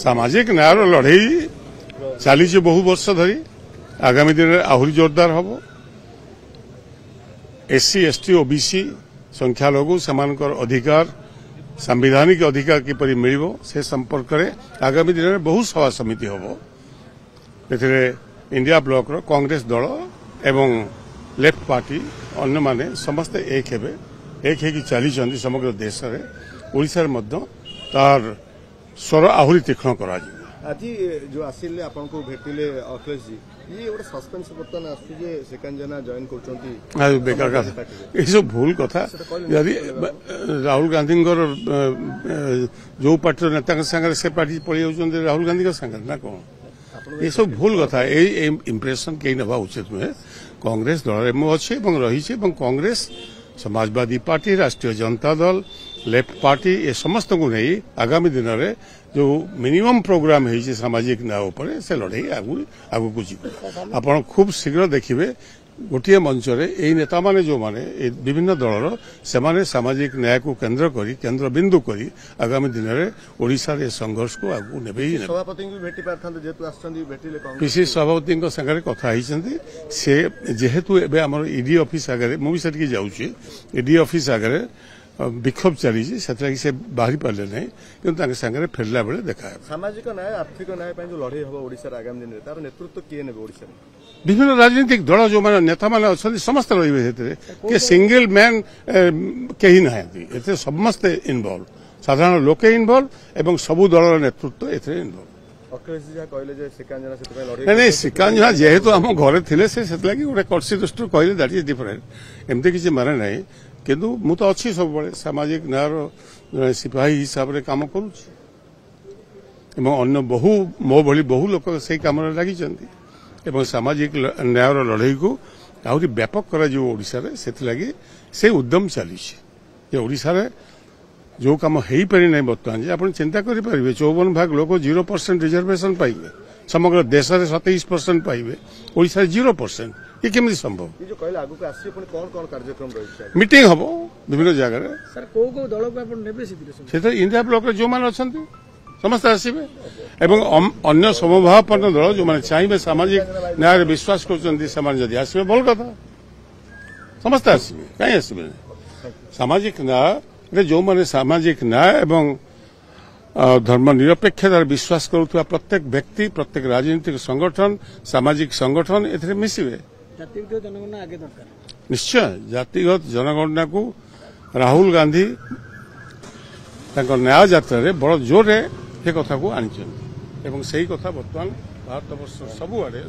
सामाजिक न्याय लड़ई चली बहु वर्ष धरी आगामी दिन में आहरी जोरदार हम एससी एसटी ओबीसी संख्यालघु से अधिकार संवैधानिक अधिकार किपर मिल से संपर्क में आगामी दिन में बहु सभा समिति हम इंडिया ब्लॉक रो कांग्रेस दल एवं लेफ्ट पार्टी अन्य माने समस्ते एक हेबे एक है कि चली समग्र देश में ओडिशा तार स्वर आहरी तीक्ष्ण करा आज जो आसिले आपन को भेटिले अखिलेश जी ये गोटे सस्पेंस बर्तन आसु जे सेकंड जना जॉइन करचंती बेकार कथा ये सब भूल कथा यदि राहुल गांधी जो पार्टी नेता संगे से पार्टी पड़े जाउछन राहुल गांधी संगे ना कौन ये सब भूल कथा ये इंप्रेशन कहीं नवा उचित नुहे कांग्रेस दल अच्छे रही कांग्रेस समाजवादी पार्टी राष्ट्रीय जनता दल लेफ्ट पार्टी ये समस्त को नहीं आगामी दिन में जो मिनिमम प्रोग्राम है सामाजिक न्याय उपर से लड़े आगू को जी आप खूब शीघ्र देखिए गोटे मंच ये नेता माने जो माने विभिन्न दलर से सामाजिक न्याय को केंद्र बिंदु करी आगामी दिन में ओडिशा रे संघर्ष को आगू ने सभापति पीसी सभापति सागर कथा से जेहेतु एवं आम ईडी ऑफिस आगे मुझे जाऊँगी ईडी ऑफिस आगे विक्षोभ चली से बाहरी पारे ना कि फेरला बेले देखा सामाजिक न्याय आर्थिक न्याय जो लड़े हम ओडिशा आगामी दिन में तार नेतृत्व किए ने ओडिशा विभिन्न राजनीतिक दल जो मैंने नेता मैंने अच्छा समस्त रे सिंगल मैन कहीं ना समस्ते इनवल्व साधारण लोके इनवल्व एवं सबु दल नेतृत्व इनवल्व नहीं सिकांजना जेहेतु आम घरे थे गोटे कर्सी दृष्टि कहले दैट इज डिफरेंट एमती किसी माने ना किंतु मु तो अच्छी सब सामाजिक न्याय सिपाही हिसाब से कम अन्य बहु मो भली बहु लोक से कम लगी सामाजिक न्याय लड़ई को आहरी व्यापक से उद्यम चली ओडिशा जो कम हो पारि ना बर्तमान आप चिंता करें 54 भाग लोग 0% रिजर्वेशन पाइबे समग्र देश में 27% पाइबे ओडिशा 0% ये केमी संभव मीटिंग हम विभिन्न जगह इंडिया ब्लॉक जो मैंने अच्छा समस्त आसवे एवं अन्य समभावपन्न दल जो मैंने चाहिए सामाजिक न्याय विश्वास कर आसवे भल कथा समस्त आसवे कहीं आसवे सामाजिक न्याय जो मैंने सामाजिक न्याय एवं धर्मनिरपेक्षतार विश्वास करुवा प्रत्येक व्यक्ति प्रत्येक राजनीतिक संगठन सामाजिक संगठन ए मिसवे निश्चय जातिगत जनगणना को राहुल गांधी न्याय यात्रा बड़ जोर से कथा को आनी से कथा बर्तमान भारत वर्ष सबुआड़े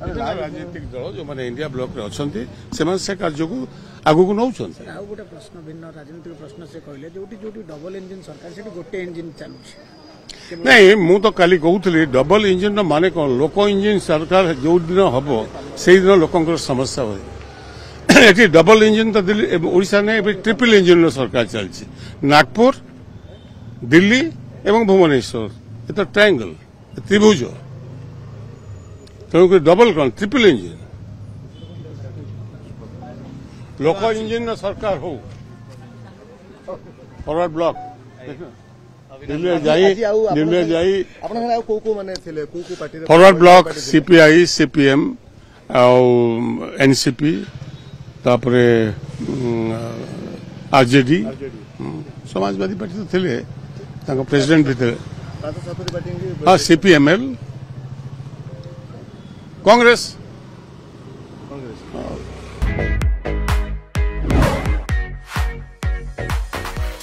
राजनीतिक दल जो मैंने इंडिया ब्लॉक रे अच्छे से कार्य को आगू को नौ गोटे प्रश्न भिन्न राजनीतिक प्रश्न से कहले जो डबल इंजिन सरकार से गोटे इंजिन चलू नहीं मु तो काली कहूली डबल इंजिन माने कौन लोक इंजिन सरकार जो दिन हम से दिन लोक समस्या हुए ये डबल इंजिन तो दिल्ली ओडिशा ने ट्रिपल इंजिन सरकार चलती नागपुर दिल्ली एवं भुवनेश्वर ये तो ट्रायंगल त्रिभुज तेणुक डबल कौन ट्रिपल इंजिन लोक इंजिन सरकार हो forward block forward block CPI CPM NCP तापरे आरजेडी समाजवादी पार्टी तो थे प्रेसिडेंट भी थे हाँ सीपीएमएल कांग्रेस